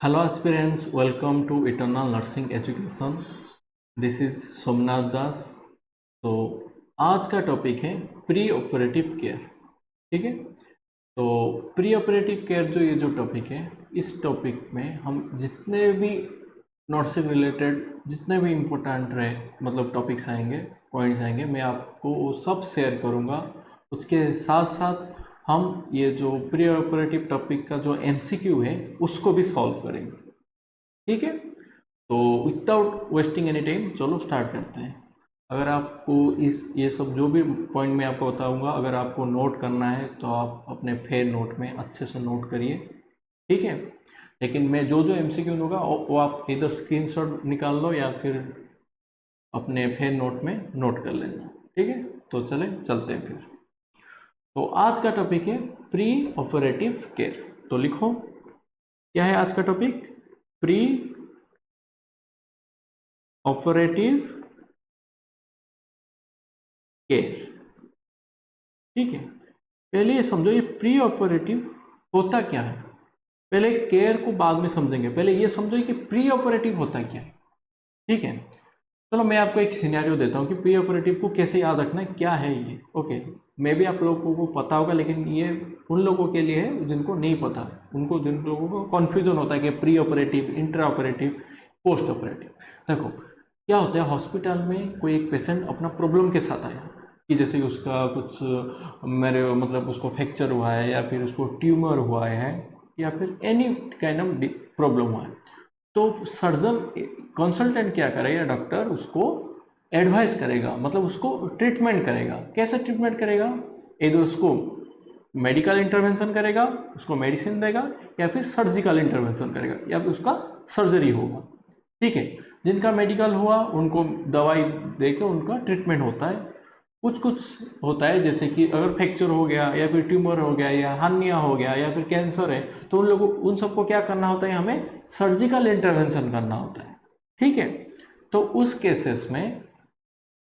Hello aspirants, welcome to Eternal Nursing Education. This is Somnath दास। तो आज का टॉपिक है प्री ऑपरेटिव केयर। ठीक है, तो प्री ऑपरेटिव केयर ये जो टॉपिक है, इस टॉपिक में हम जितने भी नर्सिंग रिलेटेड जितने भी इम्पोर्टेंट रहे मतलब टॉपिक्स आएंगे, पॉइंट्स आएंगे, मैं आपको वो सब शेयर करूँगा। उसके साथ साथ हम ये जो प्री ऑपरेटिव टॉपिक का जो MCQ है उसको भी सॉल्व करेंगे। ठीक है, तो विदाउट वेस्टिंग एनी टाइम चलो स्टार्ट करते हैं। अगर आपको ये सब जो भी पॉइंट मैं आपको बताऊंगा, अगर आपको नोट करना है तो आप अपने फेयर नोट में अच्छे से नोट करिए। ठीक है, लेकिन मैं जो MCQ दूंगा वो आप इधर स्क्रीनशॉट निकाल लो या फिर अपने फेयर नोट में नोट कर लेना। ठीक है, तो चलते हैं फिर। तो आज का टॉपिक है प्री ऑपरेटिव केयर। तो लिखो, क्या है आज का टॉपिक? Pre operative care. ठीक है, पहले ये समझो ये प्री ऑपरेटिव होता क्या है। पहले केयर को बाद में समझेंगे, पहले ये समझो कि प्री ऑपरेटिव होता क्या है। ठीक है, चलो मैं आपको एक सिनेरियो देता हूँ कि प्री ऑपरेटिव को कैसे याद रखना है, क्या है ये। ओके, मे भी आप लोगों को पता होगा, लेकिन ये उन लोगों के लिए है जिनको नहीं पता, जिन लोगों को कन्फ्यूजन होता है कि pre operative, intra operative, post operative. देखो क्या होता है, हॉस्पिटल में कोई एक पेशेंट अपना प्रॉब्लम के साथ आया कि जैसे उसका कुछ मतलब उसको फ्रैक्चर हुआ है या फिर उसको ट्यूमर हुआ है या फिर एनी काइंड ऑफ प्रॉब्लम हुआ है, तो सर्जन कंसल्टेंट क्या करेगा, डॉक्टर उसको एडवाइस करेगा, मतलब उसको ट्रीटमेंट करेगा। कैसे ट्रीटमेंट करेगा? इधर उसको मेडिकल इंटरवेंशन करेगा, उसको मेडिसिन देगा, या फिर सर्जिकल इंटरवेंशन करेगा, या फिर उसका सर्जरी होगा। ठीक है, जिनका मेडिकल हुआ उनको दवाई देकर उनका ट्रीटमेंट होता है। कुछ होता है जैसे कि अगर फ्रैक्चर हो गया या फिर ट्यूमर हो गया या हार्निया हो गया या फिर कैंसर है, तो उन सबको क्या करना होता है, हमें सर्जिकल इंटरवेंशन करना होता है। ठीक है, तो उस केसेस में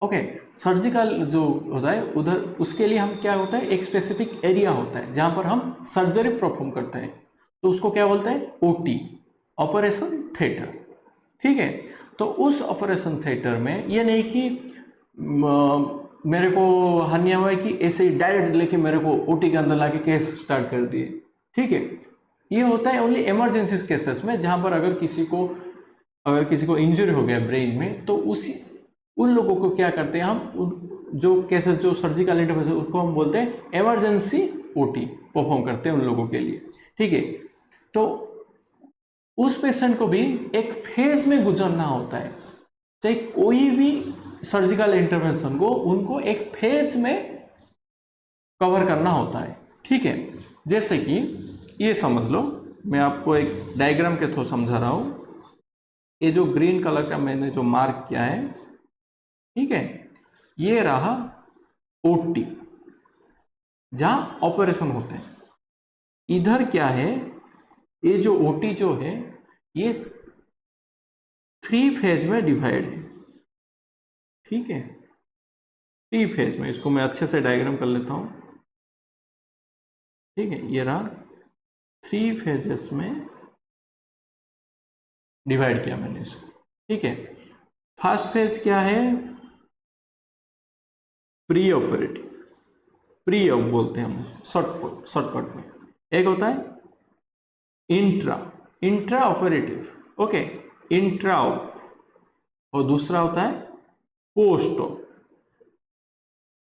ओके, सर्जिकल जो होता है उधर उसके लिए हम क्या होता है, एक स्पेसिफिक एरिया होता है जहां पर हम सर्जरी परफॉर्म करते हैं, तो उसको क्या बोलते हैं, OT, ऑपरेशन थिएटर। ठीक है, तो उस ऑपरेशन थिएटर में ये नहीं कि मेरे को हर्निया हुआ है कि ऐसे ही डायरेक्ट लेके मेरे को OT के अंदर लाके केस स्टार्ट कर दिए। ठीक है, ये होता है ओनली इमरजेंसी केसेस में, जहां पर अगर किसी को इंजरी हो गया ब्रेन में, तो उन लोगों को क्या करते हैं हम, जो केसेस जो सर्जिकल इंटरवेंशन उसको हम बोलते हैं इमरजेंसी OT परफॉर्म करते हैं उन लोगों के लिए। ठीक है, तो उस पेशेंट को भी एक फेज में गुजरना होता है, चाहे कोई भी सर्जिकल इंटरवेंशन को उनको एक फेज में कवर करना होता है। ठीक है, जैसे कि ये समझ लो, मैं आपको एक डायग्राम के थ्रू समझा रहा हूं। ये जो ग्रीन कलर का मैंने जो मार्क किया है, ठीक है, ये रहा OT जहां ऑपरेशन होते हैं। इधर क्या है, ये जो OT जो है ये 3 फेज में डिवाइड है। ठीक है, 3 फेज में, इसको मैं अच्छे से डायग्राम कर लेता हूं। ठीक है, ये रहा 3 फेजेस में डिवाइड किया मैंने इसको। ठीक है, फर्स्ट फेज क्या है, प्री ऑपरेटिव, प्री ऑप बोलते हैं हम शॉर्टकट में। एक होता है intra operative, okay, intra op, और दूसरा होता है पोस्ट ऑप।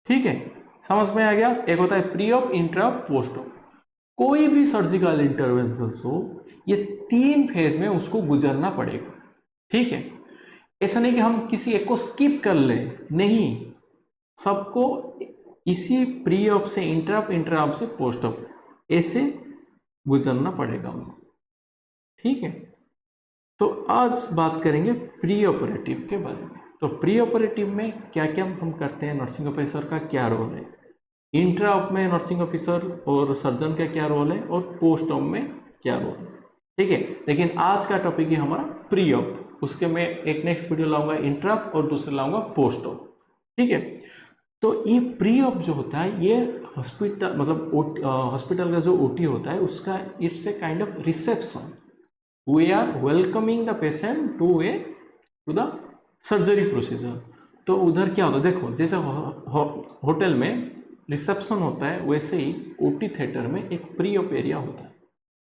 ठीक है, समझ में आ गया? एक होता है pre op, intra op, post op. कोई भी सर्जिकल इंटरवेंशन हो, ये 3 फेज में उसको गुजरना पड़ेगा। ठीक है, ऐसा नहीं कि हम किसी एक को स्किप कर ले, नहीं, सबको इसी प्री ऑप से इंट्रा ऑप से पोस्ट ऑप ऐसे गुजरना पड़ेगा उनको। ठीक है, तो आज बात करेंगे प्री ऑपरेटिव के बारे में। तो प्री ऑपरेटिव में क्या क्या हम करते हैं, नर्सिंग ऑफिसर का क्या रोल है, इंट्रा ऑप में नर्सिंग ऑफिसर और सर्जन का क्या रोल है, और पोस्ट ऑप में क्या रोल है। ठीक है, लेकिन आज का टॉपिक है हमारा प्री ऑप, उसके मैं एक नेक्स्ट वीडियो लाऊंगा इंट्रा ऑप और दूसरे लाऊंगा पोस्ट ऑप। ठीक है, तो ये प्री ऑप जो होता है, ये हॉस्पिटल मतलब हॉस्पिटल का जो OT होता है उसका, it's a kind of reception. We are welcoming the patient to the surgery procedure. तो उधर क्या होता है, देखो जैसे होटल में रिसेप्शन होता है, वैसे ही ओटी थिएटर में एक प्री ऑप एरिया होता है।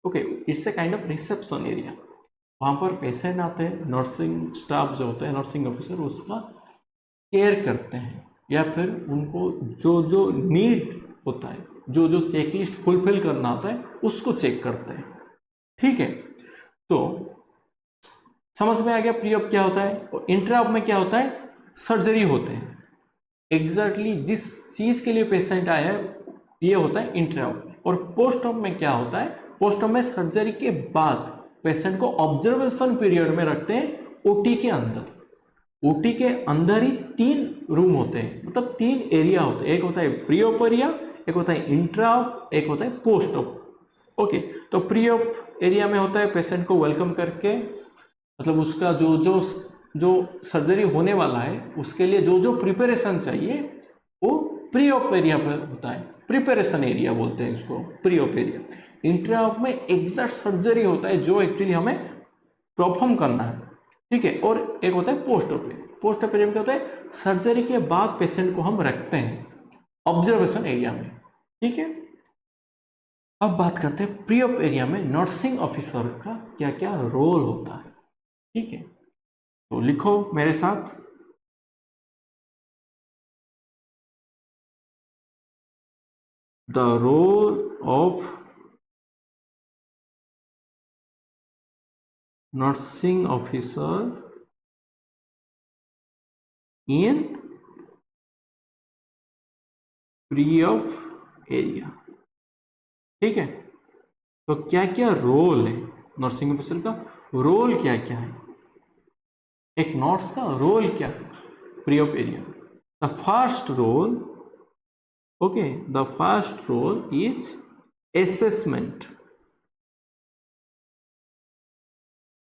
Okay, it's a kind of reception area. वहाँ पर पेशेंट आते हैं, नर्सिंग स्टाफ जो होता है, नर्सिंग ऑफिसर उसका केयर करते हैं, या फिर उनको जो जो नीड होता है, जो जो चेकलिस्ट फुलफिल करना होता है, उसको चेक करते हैं। ठीक है, तो समझ में आ गया प्री ऑप क्या होता है। और इंट्रा ऑप में क्या होता है, सर्जरी होते हैं। एग्जैक्टली जिस चीज के लिए पेशेंट आया है ये होता है इंट्रा ऑप में। और पोस्ट ऑप में क्या होता है, पोस्ट ऑप में सर्जरी के बाद पेशेंट को ऑब्जर्वेशन पीरियड में रखते हैं ओटी के अंदर। ओटी के अंदर ही 3 रूम होते हैं, मतलब 3 एरिया होते हैं। एक होता है प्री ऑप एरिया, एक होता है इंट्रा ऑप, एक होता है पोस्ट ऑप। ओके, तो प्री ऑप एरिया में होता है पेशेंट को वेलकम करके, मतलब उसका जो जो जो सर्जरी होने वाला है उसके लिए जो जो प्रिपरेशन चाहिए वो प्री ऑप एरिया पर होता है। प्रिपरेशन एरिया बोलते हैं इसको, pre op area. Intra op में एग्जैक्ट सर्जरी होता है जो एक्चुअली हमें परफॉर्म करना है। ठीक है, और एक होता है post op area. Post op area में क्या होता है, सर्जरी के बाद पेशेंट को हम रखते हैं ऑब्जर्वेशन एरिया में। ठीक है, अब बात करते हैं प्री ऑप एरिया में नर्सिंग ऑफिसर का क्या क्या रोल होता है। ठीक है, तो लिखो मेरे साथ, the role of nursing officer in pre op area. ठीक है, तो क्या क्या रोल है नर्सिंग ऑफिसर का, रोल क्या क्या है, एक नर्स का रोल क्या है pre op area. The first role, okay, the first role is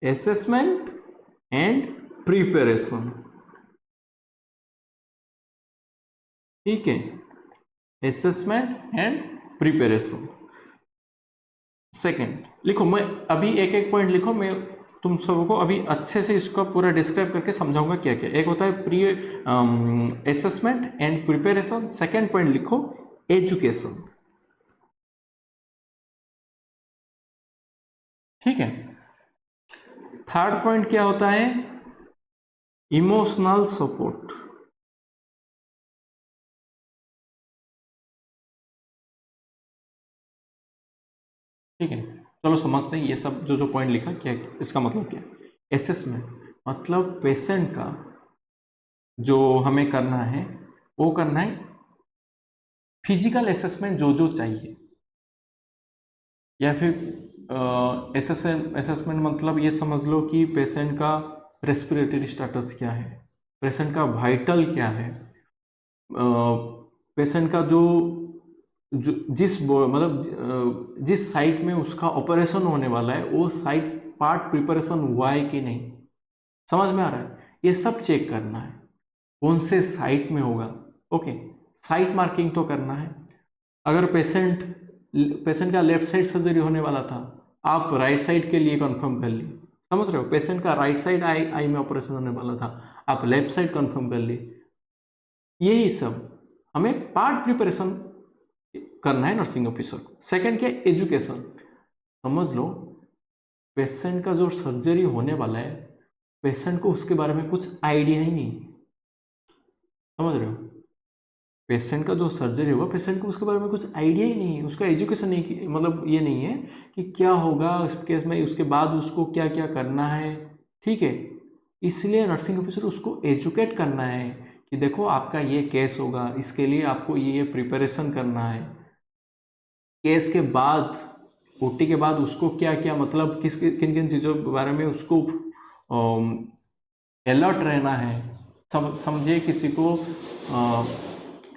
assessment and preparation। ठीक है, असेसमेंट एंड प्रिपरेशन। सेकेंड लिखो, मैं अभी एक एक पॉइंट लिखो, मैं तुम सबको अभी अच्छे से इसको पूरा डिस्क्राइब करके समझाऊंगा क्या क्या। एक होता है pre assessment and preparation. Second point लिखो एजुकेशन। ठीक है, थर्ड पॉइंट क्या होता है, इमोशनल सपोर्ट। ठीक है, चलो समझते हैं ये सब जो जो पॉइंट लिखा क्या, इसका मतलब क्या है। असेसमेंट मतलब पेशेंट का जो हमें करना है वो करना है फिजिकल असेसमेंट जो जो चाहिए, या फिर असेसमेंट मतलब ये समझ लो कि पेशेंट का रेस्पिरेटरी स्टेटस क्या है, पेशेंट का वाइटल क्या है, पेशेंट का जो जिस मतलब जिस साइट में उसका ऑपरेशन होने वाला है वो साइट पार्ट प्रिपरेशन हुआ है कि नहीं, समझ में आ रहा है। ये सब चेक करना है कौन से साइट में होगा। ओके, साइट मार्किंग तो करना है। अगर पेशेंट का लेफ्ट साइड सर्जरी होने वाला था, आप राइट साइड के लिए कंफर्म कर लिए, समझ रहे हो। पेशेंट का राइट साइड आई में ऑपरेशन होने वाला था, आप लेफ्ट साइड कंफर्म कर लिए। यही सब हमें पार्ट प्रिपरेशन करना है नर्सिंग ऑफिसर को। सेकंड क्या, एजुकेशन। समझ लो पेशेंट का जो सर्जरी होने वाला है, पेशेंट को उसके बारे में कुछ आइडिया ही नहीं, समझ रहे हो। पेशेंट का जो सर्जरी होगा, पेशेंट को उसके बारे में कुछ आइडिया ही नहीं है, उसका एजुकेशन नहीं, मतलब ये नहीं है कि क्या होगा इस केस में, उसके बाद उसको क्या क्या करना है। ठीक है, इसलिए नर्सिंग ऑफिसर उसको एजुकेट करना है कि देखो आपका ये केस होगा, इसके लिए आपको ये प्रिपरेशन करना है। केस के बाद, ओटी के बाद उसको क्या क्या, मतलब किन किन चीज़ों के बारे में उसको अलर्ट रहना है। समझिए किसी को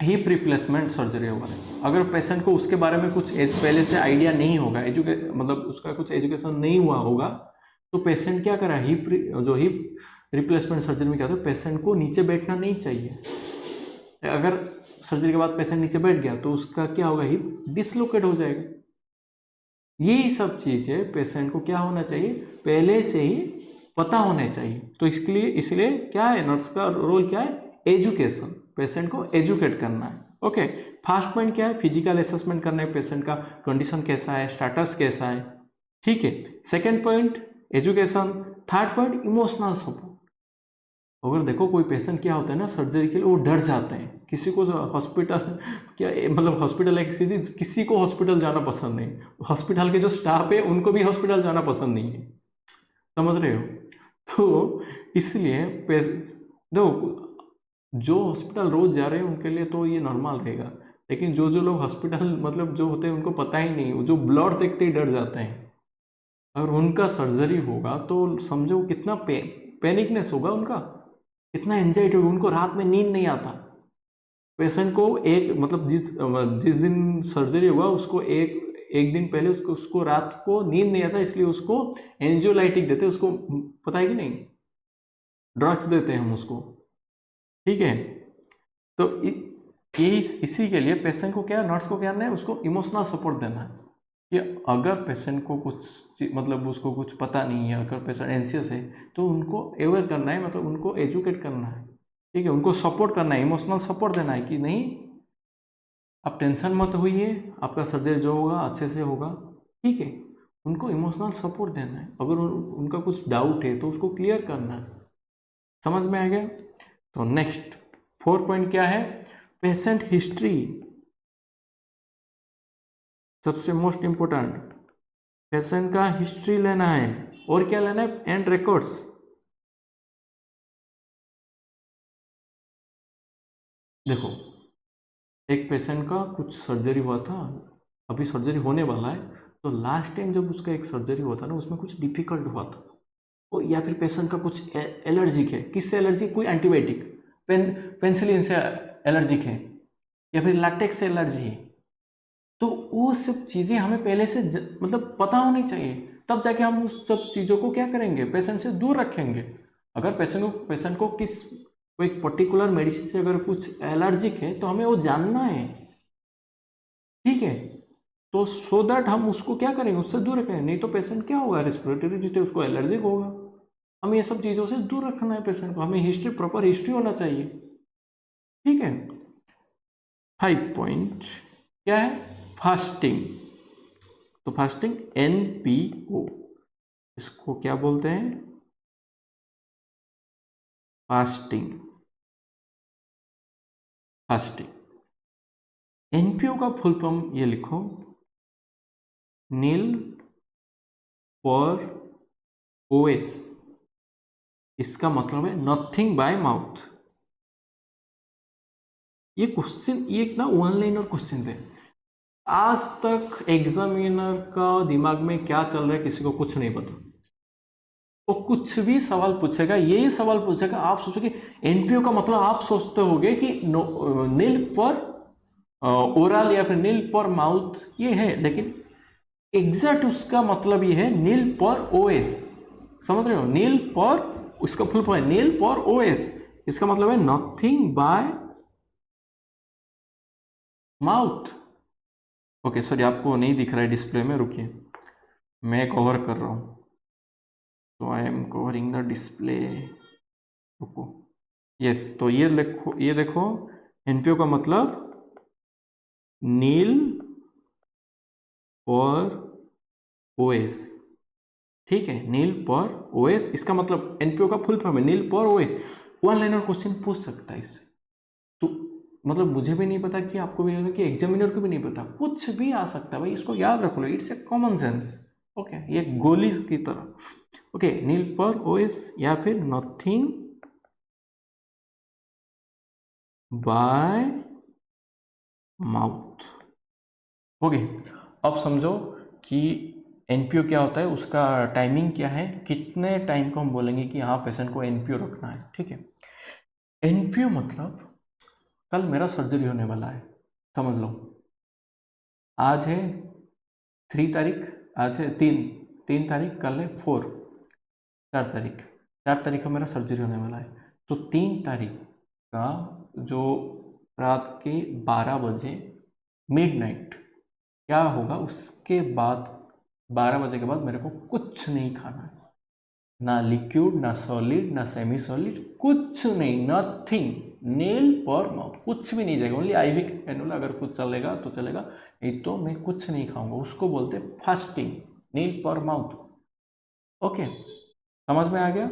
हिप रिप्लेसमेंट सर्जरी होगा, अगर पेशेंट को उसके बारे में कुछ पहले से आइडिया नहीं होगा, मतलब उसका कुछ एजुकेशन नहीं हुआ होगा, तो पेशेंट क्या करा, हिप रिप्लेसमेंट सर्जरी में क्या होता है, पेशेंट को नीचे बैठना नहीं चाहिए। अगर सर्जरी के बाद पेशेंट नीचे बैठ गया तो उसका क्या होगा, हिप डिसलोकेट हो जाएगा। यही सब चीज़ें पेशेंट को क्या होना चाहिए, पहले से ही पता होने चाहिए। तो इसके लिए इसलिए क्या है, नर्स का रोल क्या है, एजुकेशन, पेशेंट को एजुकेट करना है। ओके, फर्स्ट पॉइंट क्या है, फिजिकल असेसमेंट करना है, पेशेंट का कंडीशन कैसा है, स्टेटस कैसा है, ठीक है। Second point education. Third point emotional support. अगर देखो कोई पेशेंट क्या होता है ना, सर्जरी के लिए वो डर जाते हैं, किसी को हॉस्पिटल क्या मतलब हॉस्पिटल है किसी को हॉस्पिटल जाना पसंद नहीं, हॉस्पिटल के जो स्टाफ है उनको भी हॉस्पिटल जाना पसंद नहीं है, समझ रहे हो। तो इसलिए देखो जो हॉस्पिटल रोज जा रहे हैं उनके लिए तो ये नॉर्मल रहेगा, लेकिन जो जो लोग हॉस्पिटल मतलब जो होते हैं उनको पता ही नहीं, जो ब्लड देखते ही डर जाते हैं, अगर उनका सर्जरी होगा तो समझो कितना पैनिकनेस होगा उनका, कितना एंजाइटी होगा, उनको रात में नींद नहीं आता। पेशेंट को एक मतलब जिस दिन सर्जरी हुआ उसको एक दिन पहले उसको रात को नींद नहीं आता, इसलिए उसको एंजियोलाइटिक देते, उसको पता है कि नहीं, ड्रग्स देते हैं हम उसको, ठीक है। तो यही इसी के लिए पेशेंट को क्या, नर्स को क्या करना है, उसको इमोशनल सपोर्ट देना है कि अगर पेशेंट को कुछ मतलब उसको कुछ पता नहीं है, अगर पेशेंट एंशियस है तो उनको अवेयर करना है, मतलब उनको एजुकेट करना है, ठीक है, उनको सपोर्ट करना है, इमोशनल सपोर्ट देना है कि नहीं आप टेंशन मत होइए, आपका सर्जरी जो होगा अच्छे से होगा, ठीक है। उनको इमोशनल सपोर्ट देना है, अगर उनका कुछ डाउट है तो उसको क्लियर करना है। समझ में आ गया। तो नेक्स्ट 4 पॉइंट क्या है, पेशेंट हिस्ट्री, सबसे मोस्ट इंपोर्टेंट, पेशेंट का हिस्ट्री लेना है, और क्या लेना है, एंड रिकॉर्ड्स। देखो एक पेशेंट का कुछ सर्जरी हुआ था, अभी सर्जरी होने वाला है, तो लास्ट टाइम जब उसका एक सर्जरी हुआ था ना उसमें कुछ डिफिकल्ट हुआ था, और या फिर पेशेंट का कुछ एलर्जिक है, किससे एलर्जी, कोई एंटीबायोटिक पेनिसिलिन से एलर्जिक है, या फिर लैटेक्स से एलर्जी है, तो वो सब चीज़ें हमें पहले से मतलब पता होनी चाहिए, तब जाके हम उस सब चीज़ों को क्या करेंगे, पेशेंट से दूर रखेंगे। अगर पेशेंट को किस कोई पर्टिकुलर मेडिसिन से अगर कुछ एलर्जिक है तो हमें वो जानना है, ठीक है। तो सो दैट हम उसको क्या करेंगे, उससे दूर रखेंगे, नहीं तो पेशेंट क्या होगा, रेस्पिरेटरी डिजीज उसको एलर्जिक होगा। हमें ये सब चीज़ों से दूर रखना है पेशेंट को, हमें हिस्ट्री, प्रॉपर हिस्ट्री होना चाहिए, ठीक है। 5 पॉइंट क्या है, फास्टिंग। तो फास्टिंग NPO, इसको क्या बोलते हैं, फास्टिंग। फास्टिंग NPO का फुल फॉर्म ये लिखो, नील पर ओएस, इसका मतलब है नथिंग बाय माउथ। ये क्वेश्चन, ये एक ना वन लाइनर क्वेश्चन थे, आज तक एग्जामिनर का दिमाग में क्या चल रहा है किसी को कुछ नहीं पता, वो कुछ भी सवाल पूछेगा, यही सवाल पूछेगा, आप सोचोगे एनपीओ का मतलब आप सोचते होगे कि नील पर ओरल या फिर नील पर माउथ ये है, लेकिन एग्जैक्ट उसका मतलब ये है नील पर ओएस, समझ रहे हो, नील पर, उसका फुल फॉर्म है नील पर ओएस, इसका मतलब है nothing by mouth. Okay sorry, आपको नहीं दिख रहा है डिस्प्ले में, रुकिए मैं कवर कर रहा हूं, तो I am covering the display, रुको, यस। तो ये देखो एनपीओ का मतलब नील पर ओएस, ठीक है, नील पर ओएस, इसका मतलब एनपीओ का फुल फॉर्म है नील पर ओएस। वन लाइनर क्वेश्चन पूछ सकता है इससे, तो मतलब मुझे भी नहीं पता कि आपको भी नहीं पता कि एग्जामिनर को भी नहीं पता, कुछ भी आ सकता है भाई, इसको याद रखो, it's a common sense, okay, ये गोली की तरह। ओके, नील पर ओएस या फिर नथिंग बाय माउथ। ओके, अब समझो कि एनपीओ क्या होता है, उसका टाइमिंग क्या है, कितने टाइम को हम बोलेंगे कि हाँ पेशेंट को एनपीओ रखना है, ठीक है। एनपीओ मतलब कल मेरा सर्जरी होने वाला है, समझ लो, आज है 3 तारीख, आज है 3 तारीख, कल है 4 तारीख, 4 तारीख को मेरा सर्जरी होने वाला है, तो 3 तारीख का जो रात के 12 बजे मिडनाइट क्या होगा, उसके बाद 12 बजे के बाद मेरे को कुछ नहीं खाना है, ना लिक्विड, ना सॉलिड, ना सेमी सॉलिड, कुछ नहीं, नथिंग, नील पर माउथ, कुछ भी नहीं जाएगा, ओनली आईवी कैनुला अगर कुछ चलेगा तो चलेगा, नहीं तो मैं कुछ नहीं खाऊंगा, उसको बोलते फास्टिंग, नील पर माउथ। ओके, समझ में आ गया।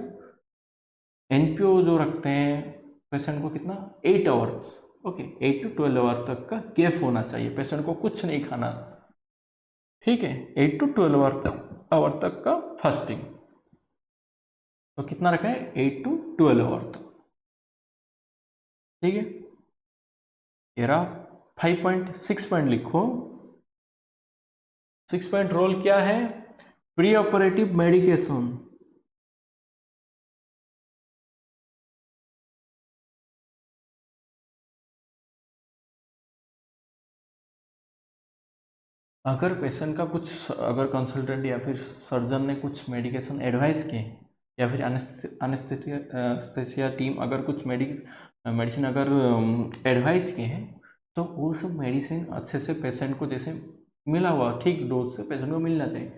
एनपीओ जो रखते हैं पेशेंट को कितना, 8 आवर्स, ओके, 8 to 12 आवर तक का गैप होना चाहिए, पेशेंट को कुछ नहीं खाना, ठीक है, 8 to 12 आवर तक का फास्टिंग। तो कितना रखा है, 8 to 12 आवर तक, ठीक है। तेरा 5.6 पॉइंट लिखो। 6 पॉइंट रोल क्या है, प्री ऑपरेटिव मेडिकेशन। अगर पेशेंट का कुछ, अगर कंसल्टेंट या फिर सर्जन ने कुछ मेडिकेशन एडवाइस किए, या फिर एनेस्थेसिया टीम अगर कुछ मेडिसिन अगर एडवाइस किए हैं, तो वो सब मेडिसिन अच्छे से पेशेंट को जैसे मिला हुआ ठीक डोज से पेशेंट को मिलना चाहिए।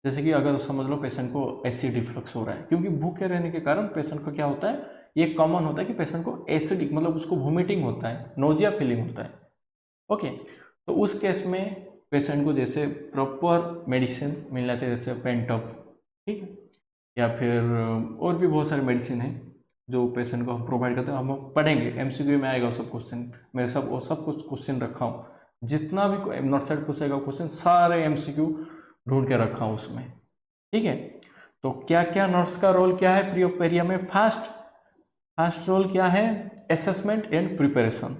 जैसे कि अगर समझ लो पेशेंट को एसिड रिफ्लक्स हो रहा है, क्योंकि भूखे रहने के कारण पेशेंट को क्या होता है, ये कॉमन होता है कि पेशेंट को एसिडिक मतलब उसको वोमिटिंग होता है, नोजिया फीलिंग होता है। ओके, तो उस केस में पेशेंट को जैसे प्रॉपर मेडिसिन मिलना चाहिए, जैसे पेंटॉप, ठीक है, या फिर और भी बहुत सारे मेडिसिन हैं जो पेशेंट को हम प्रोवाइड करते हैं। हम पढ़ेंगे, एमसीक्यू में आएगा सब क्वेश्चन, मैं सब कुछ क्वेश्चन रखा हूँ, जितना भी नॉट साइड पूछेगा क्वेश्चन सारे एमसीक्यू ढूंढ के रखा हूँ उसमें, ठीक है। तो क्या क्या नर्स का रोल क्या है प्री ऑपरेटिव में, फर्स्ट रोल क्या है, असेसमेंट एंड प्रिपरेशन,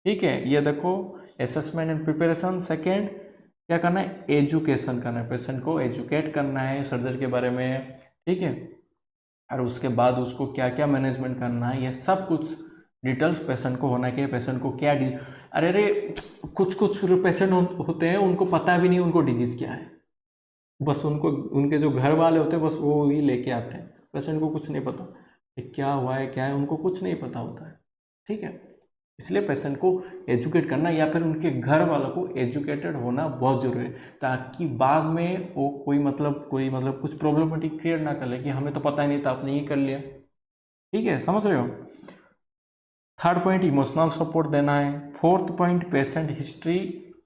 ठीक है, ये देखो असेसमेंट एंड प्रिपरेशन। सेकेंड क्या करना है, एजुकेशन करना है, पेशेंट को एजुकेट करना है सर्जरी के बारे में, ठीक है, और उसके बाद उसको क्या क्या मैनेजमेंट करना है, ये सब कुछ डिटेल्स पेशेंट को होना चाहिए। पेशेंट को क्या अरे कुछ पेशेंट होते हैं उनको पता भी नहीं उनको डिजीज क्या है, बस उनको उनके जो घर वाले होते हैं बस वो ही लेके आते हैं, पेशेंट को कुछ नहीं पता कि क्या हुआ है क्या है, उनको कुछ नहीं पता होता है, ठीक है। इसलिए पेशेंट को एजुकेट करना या फिर उनके घर वालों को एजुकेटेड होना बहुत जरूरी है, ताकि बाद में वो कोई मतलब कुछ प्रॉब्लमेटिक क्रिएट ना कर ले कि हमें तो पता ही नहीं था आपने ये कर लिया, ठीक है, समझ रहे हो। थर्ड पॉइंट इमोशनल सपोर्ट देना है। Fourth point patient history,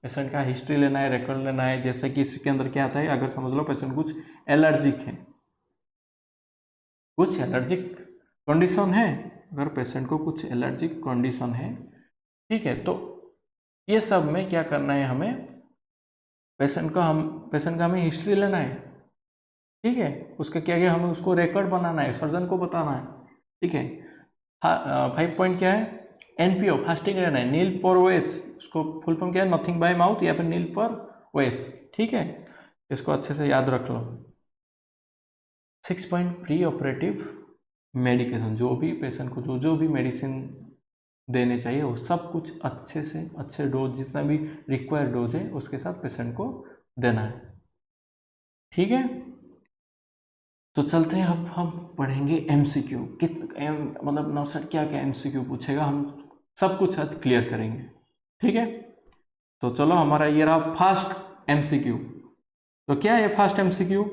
patient का हिस्ट्री लेना है, रिकॉर्ड लेना है, जैसे कि इसके अंदर क्या आता है, अगर समझ लो पेशेंट कुछ एलर्जिक है, कुछ एलर्जिक कंडीशन है, अगर पेशेंट को कुछ एलर्जिक कंडीशन है, ठीक है, तो ये सब में क्या करना है हमें, पेशेंट का हमें हिस्ट्री लेना है, ठीक है, उसका क्या क्या हमें उसको रिकॉर्ड बनाना है, सर्जन को बताना है, ठीक है। 5 पॉइंट क्या है, एनपीओ फास्टिंग रहना है, नील पर ओएस, उसको फुल फॉर्म क्या है, नथिंग बाय माउथ या फिर नील पर ओएस, ठीक है, इसको अच्छे से याद रख लो। 6 पॉइंट प्री ऑपरेटिव मेडिकेशन, जो भी पेशेंट को जो भी मेडिसिन देने चाहिए वो सब कुछ अच्छे से अच्छे डोज, जितना भी रिक्वायर्ड डोज है उसके साथ पेशेंट को देना है, ठीक है। तो चलते हैं, अब हम पढ़ेंगे एमसीक्यू, मतलब नॉट क्या क्या एमसीक्यू पूछेगा, हम सब कुछ आज क्लियर करेंगे, ठीक है। तो चलो, हमारा ये रहा फर्स्ट एमसीक्यू। तो क्या है first MCQ,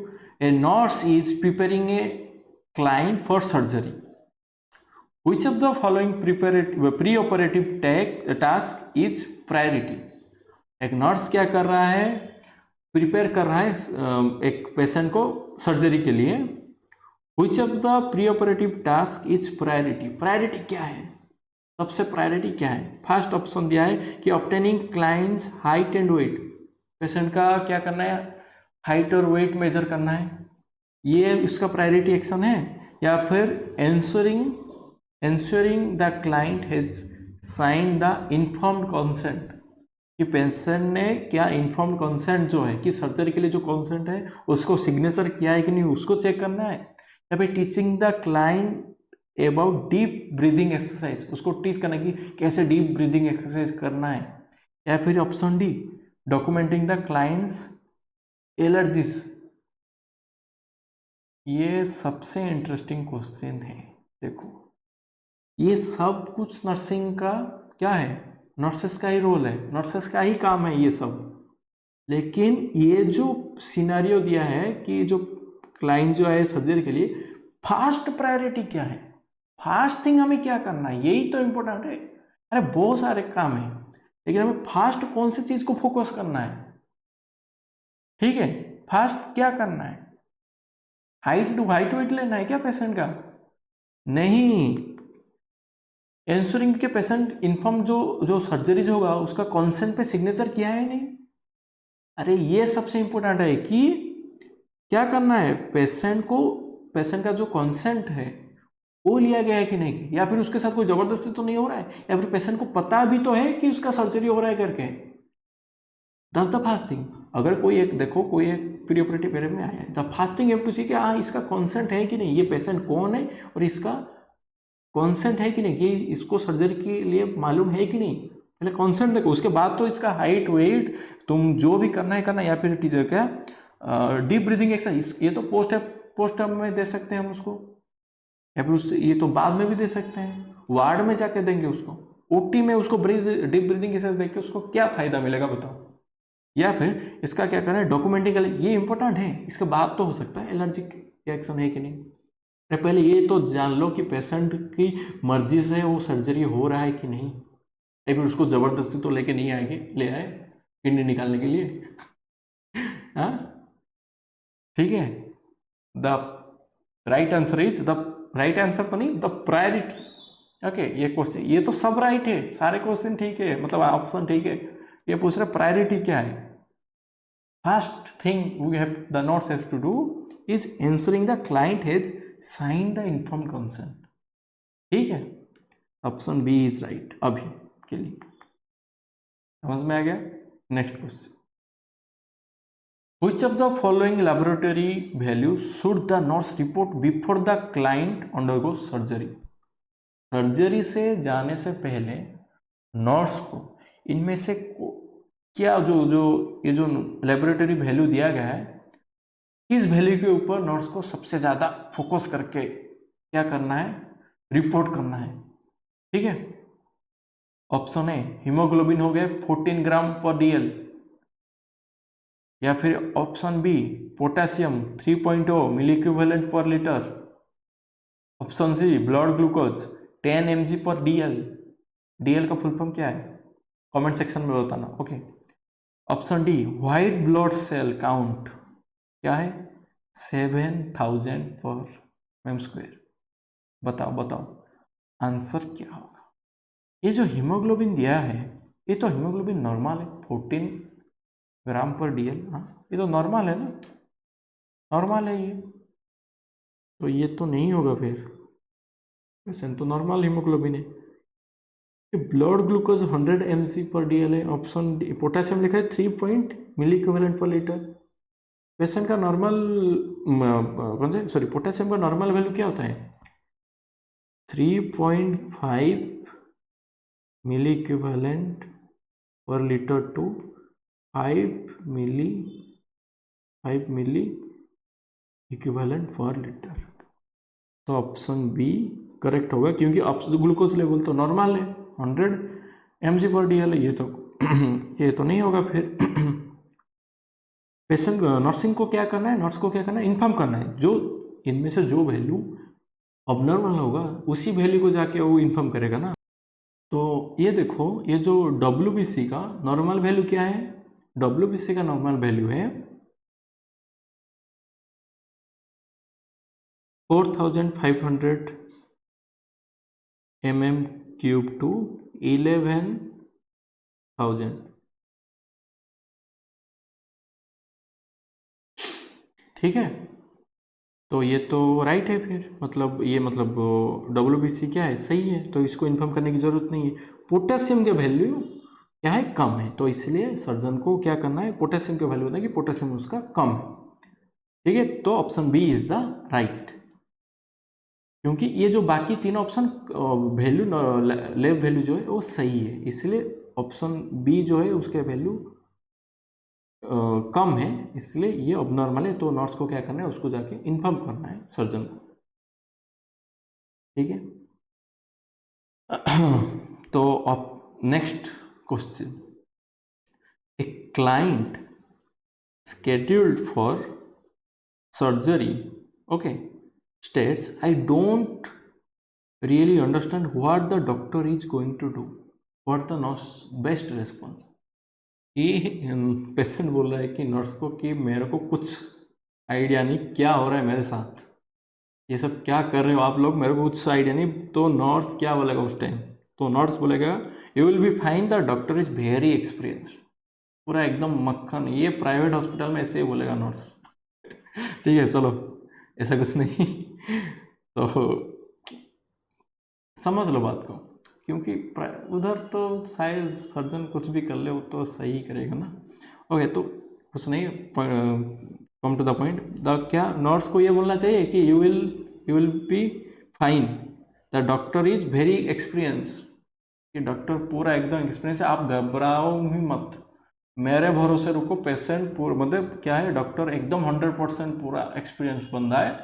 a nurse is preparing a client for surgery, Which of the following pre-operative task is priority? एक नर्स क्या कर रहा है, प्रिपेयर कर रहा है एक पेशेंट को सर्जरी के लिए। Which of the pre-operative task is priority? Priority क्या है, सबसे प्रायोरिटी क्या है। फर्स्ट ऑप्शन दिया है कि obtaining clients height and weight, patient का क्या करना है, हाइट और वेट मेजर करना है, ये इसका प्रायोरिटी एक्शन है। या फिर ensuring the client has signed the informed consent, कि पेशेंट ने क्या इन्फॉर्म्ड कंसेंट जो है कि सर्जरी के लिए जो कंसेंट है उसको सिग्नेचर किया है कि नहीं, उसको चेक करना है। या फिर teaching the client about deep breathing exercise, उसको टीच करना है कि कैसे डीप ब्रीदिंग एक्सरसाइज करना है। या फिर option D, documenting the clients allergies. ये सबसे इंटरेस्टिंग क्वेश्चन है, देखो ये सब कुछ नर्सिंग का क्या है, नर्सेस का ही रोल है, नर्सेस का ही काम है ये सब, लेकिन ये जो सिनेरियो दिया है कि जो क्लाइंट जो है सर्जरी के लिए फास्ट प्रायोरिटी क्या है, फास्ट थिंग हमें क्या करना है, यही तो इम्पोर्टेंट है। अरे बहुत सारे काम है, लेकिन हमें फास्ट कौन सी चीज को फोकस करना है, ठीक है। फास्ट क्या करना है, हाइट वेट लेना है क्या पेशेंट का, नहीं। इंश्योरिंग के पेशेंट इन्फॉर्म जो जो सर्जरी जो होगा उसका कॉन्सेंट पे सिग्नेचर किया है नहीं। अरे ये सबसे इंपॉर्टेंट है कि क्या करना है, पेशेंट को, पेशेंट का जो कॉन्सेंट है वो लिया गया है कि नहीं, या फिर उसके साथ कोई जबरदस्ती तो नहीं हो रहा है, या फिर पेशेंट को पता भी तो है कि उसका सर्जरी हो रहा है करके। That's the first thing. अगर कोई एक देखो, कोई एक प्री ऑपरेटिव एरिया में आया है, द फर्स्ट थिंग यू पूछिए कि हाँ इसका कॉन्सेंट है कि नहीं, ये पेशेंट कौन है और इसका कॉन्सेंट है कि नहीं, ये इसको सर्जरी के लिए मालूम है कि नहीं, पहले कॉन्सेंट देखो, उसके बाद तो इसका हाइट वेट तुम जो भी करना है करना, या फिर टीचर क्या डीप ब्रीदिंग एक्सरसाइज, ये तो पोस्ट में दे सकते हैं हम उसको, या फिर उससे ये तो बाद में भी दे सकते हैं, वार्ड में जाके देंगे उसको, ओटी में उसको डीप ब्रीदिंग एक्सरसाइज देके उसको क्या फायदा मिलेगा बताओ। या फिर इसका क्या करना है, डॉक्यूमेंटिंग, ये इंपॉर्टेंट है, इसके बाद तो हो सकता है एलर्जिक रिएक्शन है कि नहीं। पहले ये तो जान लो कि पेशेंट की मर्जी से वो सर्जरी हो रहा है कि नहीं, या फिर उसको जबरदस्ती तो लेके नहीं आएंगे, ले आए किडनी निकालने के लिए हाँ ठीक है। The right answer is, the right answer तो नहीं, द प्रायोरिटी। ओके, ये क्वेश्चन, ये तो सब राइट है, सारे क्वेश्चन ठीक है, मतलब ऑप्शन ठीक है। ये पूछ रहे प्रायोरिटी क्या है, first thing we have the notes have to do is ensuring the client has sign the inform consent, ठीक है। ऑप्शन बी इज राइट अभी के लिए, समझ में आ गया। Next question, which of the following laboratory value should the nurse report before the client undergoes surgery? Surgery से जाने से पहले नर्स को इनमें से क्या जो जो ये जो लेबोरेटरी वैल्यू दिया गया है, किस वैल्यू के ऊपर नर्स को सबसे ज़्यादा फोकस करके क्या करना है, रिपोर्ट करना है, ठीक है। ऑप्शन ए हीमोग्लोबिन हो गए 14 ग्राम पर डीएल, या फिर option B potassium 3.0 milli equivalent per litre, option C blood glucose 10 mg per dL, dL का फुल फॉर्म क्या है कमेंट सेक्शन में बताना, okay. Option D white blood cell count क्या है 7000 पर एम स्क्वायर, बताओ बताओ आंसर क्या होगा। ये जो हीमोग्लोबिन दिया है, ये तो हीमोग्लोबिन नॉर्मल है 14 ग्राम पर डीएल, हाँ ये तो नॉर्मल है ना, नॉर्मल है ये, तो ये तो नहीं होगा फिर, पेशेंट तो नॉर्मल हीमोग्लोबिन है। Blood glucose 100 mg per dL है, ऑप्शन डी। पोटेशियम लिखा है 3 milli equivalent per litre, patient का नॉर्मल कौन से, सॉरी पोटेशियम का नॉर्मल वैल्यू क्या होता है 3.5 milli equivalent per litre to 5 milli equivalent per litre, तो ऑप्शन बी करेक्ट होगा, क्योंकि ग्लूकोज लेवल तो नॉर्मल है 100 mg पर डीएल है, ये तो ये तो नहीं होगा फिर। पेशेंट नर्सिंग को क्या करना है, नर्स को क्या करना है, इन्फॉर्म करना है, जो इनमें से जो वैल्यू अबनॉर्मल होगा उसी वैल्यू को जाके वो इन्फॉर्म करेगा ना। तो ये देखो, ये जो WBC का नॉर्मल वैल्यू क्या है, WBC का नॉर्मल वैल्यू है 4500 mm³ टू 11,000, ठीक है। तो ये तो राइट है फिर, मतलब ये मतलब WBC क्या है, सही है, तो इसको इन्फॉर्म करने की जरूरत नहीं है। पोटेशियम के वैल्यू क्या है, कम है, तो इसलिए सर्जन को क्या करना है, पोटेशियम के वैल्यू बताए कि पोटेशियम उसका कम है, ठीक है। तो option B is the right, क्योंकि ये जो बाकी तीन ऑप्शन वैल्यू लैब वैल्यू जो है वो सही है, इसलिए ऑप्शन बी जो है उसके वैल्यू कम है, इसलिए ये अबनॉर्मल है, तो नर्स को क्या करना है, उसको जाके इन्फॉर्म करना है सर्जन को, ठीक है। तो अब next question, a client scheduled for surgery, okay, states, I don't really understand what the doctor is going to do, what the nurse best response. ये पेशेंट बोल रहा है कि नर्स को कि मेरे को कुछ आइडिया नहीं क्या हो रहा है मेरे साथ, ये सब क्या कर रहे हो आप लोग, मेरे को कुछ आइडिया नहीं। तो नर्स क्या बोलेगा उस टाइम? तो नर्स बोलेगा you will be fine, the doctor is very experienced. पूरा एकदम मक्खन, ये प्राइवेट हॉस्पिटल में ऐसे ही बोलेगा नर्स। ठीक है, चलो ऐसा कुछ नहीं। तो समझ लो बात को, क्योंकि उधर तो शायद सर्जन कुछ भी कर ले वो तो सही करेगा ना। ओके, तो कुछ नहीं, come to the point. The क्या नर्स को ये बोलना चाहिए कि you will be fine, the doctor is very experience, कि डॉक्टर पूरा एकदम एक्सपीरियंस है, आप घबराओ ही मत, मेरे भरोसे रुको, पेशेंट पूरा मतलब क्या है, डॉक्टर एकदम 100% पूरा एक्सपीरियंस बंदा है,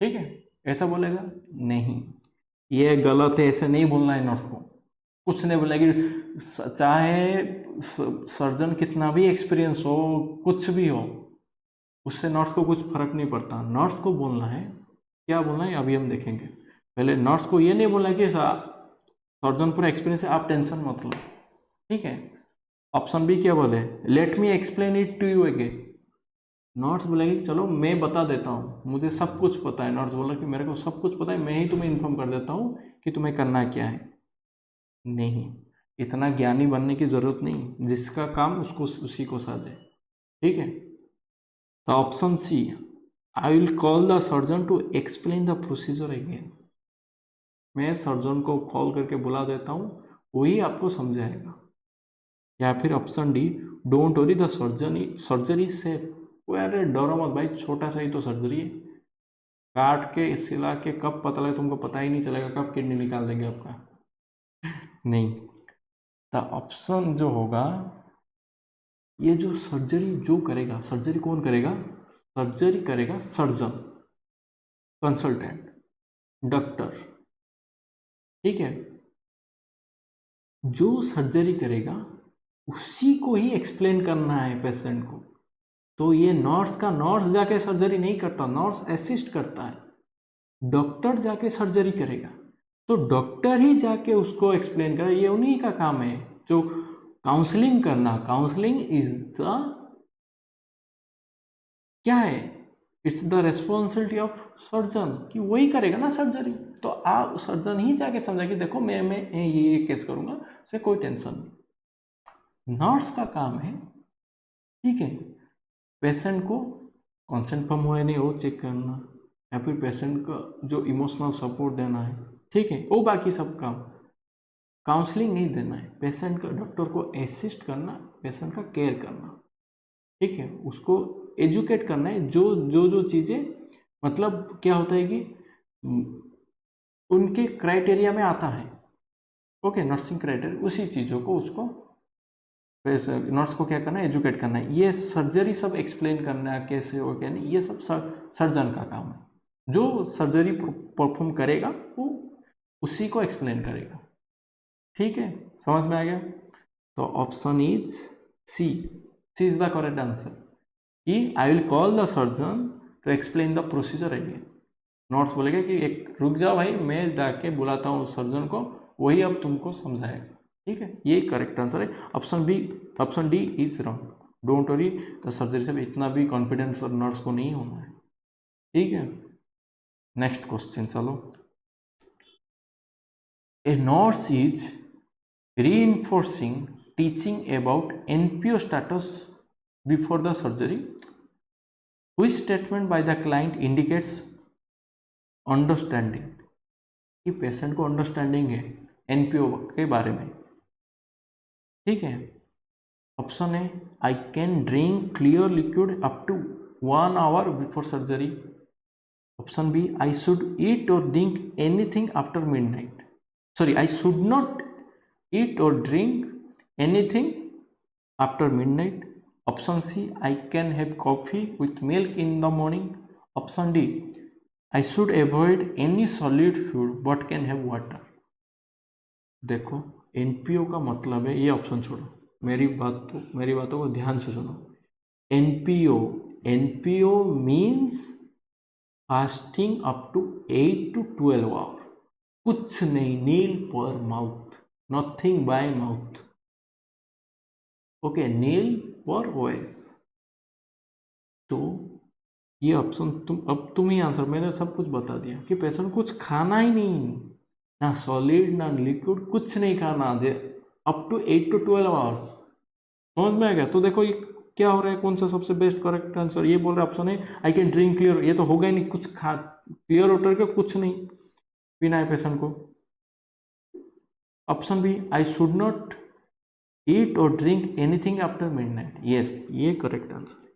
ठीक है, ऐसा बोलेगा? नहीं, ये गलत है, ऐसे नहीं बोलना है नर्स को। कुछ नहीं बोलेगी, चाहे सर्जन कितना भी एक्सपीरियंस हो, कुछ भी हो, उससे नर्स को कुछ फर्क नहीं पड़ता। नर्स को बोलना है, क्या बोलना है अभी हम देखेंगे। पहले नर्स को ये नहीं बोलना कि सर्जन पूरा एक्सपीरियंस है, आप टेंशन मत लो, ठीक है। ऑप्शन बी क्या बोले, let me explain it to you again. Nurse बोलेगी चलो मैं बता देता हूँ, मुझे सब कुछ पता है। नर्स बोला कि मेरे को सब कुछ पता है, मैं ही तुम्हें इन्फॉर्म कर देता हूँ कि तुम्हें करना क्या है। नहीं, इतना ज्ञानी बनने की जरूरत नहीं, जिसका काम उसको उसी को साझे, ठीक है। तो option C, I will call the surgeon to explain the procedure again. मैं सर्जन को कॉल करके बुला देता हूँ, वही आपको समझाएगा। या फिर option D, don't worry the surgery safe. अरे डरो मत भाई, छोटा सा ही तो सर्जरी है, काट के सिला के कब पता लगे तुमको पता ही नहीं चलेगा, कब किडनी निकाल देंगे आपका। नहीं, तो ऑप्शन जो होगा, ये जो सर्जरी जो करेगा, सर्जरी कौन करेगा? सर्जरी करेगा सर्जन, कंसल्टेंट, डॉक्टर, ठीक है। जो सर्जरी करेगा उसी को ही एक्सप्लेन करना है पेशेंट को। तो ये नर्स जाके सर्जरी नहीं करता, नर्स असिस्ट करता है, डॉक्टर जाके सर्जरी करेगा। तो डॉक्टर ही जाके उसको एक्सप्लेन करे, ये उन्हीं का काम है जो काउंसलिंग करना। काउंसलिंग इज द क्या है, it's the responsibility of surgeon, कि वही करेगा ना सर्जरी। तो आप सर्जन ही जाके समझा कि देखो मैं ये केस करूंगा, उसे कोई टेंशन नहीं। नर्स का काम है, ठीक है, पेशेंट को कॉन्सेंट फॉर्म हुआ है नहीं वो चेक करना, या फिर पेशेंट का जो इमोशनल सपोर्ट देना है, ठीक है, वो बाकी सब काम। काउंसलिंग नहीं देना है, पेशेंट का, डॉक्टर को असिस्ट करना, पेशेंट का केयर करना, ठीक है, उसको एजुकेट करना है। जो चीज़ें मतलब क्या होता है कि उनके क्राइटेरिया में आता है, ओके, नर्सिंग क्राइटेरिया, उसी चीज़ों को उसको नर्स को क्या करना है, एजुकेट करना है। ये सर्जरी सब एक्सप्लेन करना है कैसे हो क्या नहीं, ये सब सर्जन का काम है। जो सर्जरी परफॉर्म करेगा वो उसी को एक्सप्लेन करेगा, ठीक है, समझ में आ गया। तो option is C is the correct answer, कि I will call the surgeon to explain the procedure again. Nurse बोलेगा कि एक रुक जाओ भाई, मैं जाके बुलाता हूँ सर्जन को, वही अब तुमको समझाएगा, ठीक है। ये करेक्ट आंसर है, option D is wrong. Don't worry the surgery से इतना भी कॉन्फिडेंस नर्स को नहीं होना है, ठीक है। नेक्स्ट क्वेश्चन चलो। A nurse is reinforcing teaching about NPO status before the surgery. Which statement by the client indicates understanding, कि पेशेंट को अंडरस्टैंडिंग है एनपीओ के बारे में, ठीक है। ऑप्शन है, I can drink clear liquid up to 1 hour before surgery. Option B, I should eat or drink anything after midnight. Sorry, I should not eat or drink anything after midnight. Option C, I can have coffee with milk in the morning. Option D, I should avoid any solid food but can have water. देखो, NPO का मतलब है, ये option छोड़ो, मेरी बातों को ध्यान से सुनो। NPO, NPO means fasting up to 8 to 12 hour, कुछ नहीं, nil per mouth, nothing by mouth, okay, nil per voice. तो ये ऑप्शन तुम ही आंसर, मैंने सब कुछ बता दिया कि पेशेंट कुछ खाना ही नहीं, ना सॉलिड ना लिक्विड, कुछ नहीं खाना, अप टू 8 to 12 आवर्स। समझ में आ गया? तो देखो ये क्या हो रहा है, कौन सा सबसे बेस्ट करेक्ट आंसर, ये बोल रहा है ऑप्शन है आई कैन ड्रिंक क्लियर, ये तो होगा ही नहीं, कुछ खा क्लियर वाटर का कुछ नहीं पीना है पेशेंट को। Option B, I should not eat or drink anything after midnight, yes ये करेक्ट आंसर।